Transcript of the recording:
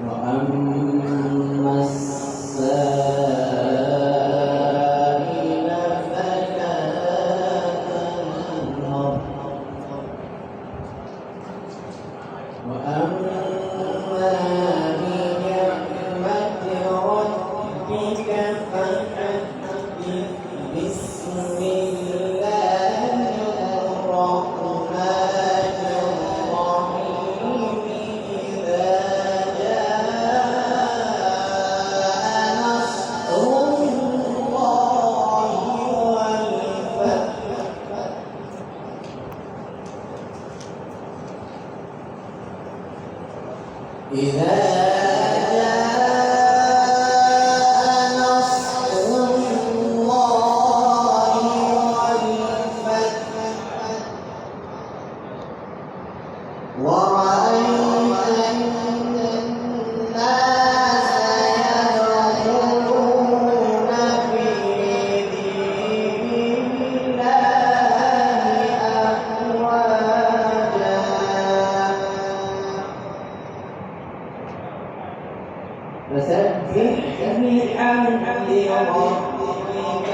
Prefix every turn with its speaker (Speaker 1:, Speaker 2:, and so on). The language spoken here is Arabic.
Speaker 1: وأما السائل فلا تنهر وأما بنعمة ربك فحدث بسم الله الرحمن الرحيم إذا جاء نصر الله والفتح إذا جاء نصر الله والفتح ورأيت الناس يدخلون في دين الله أفواجا فسبح بحمد ربك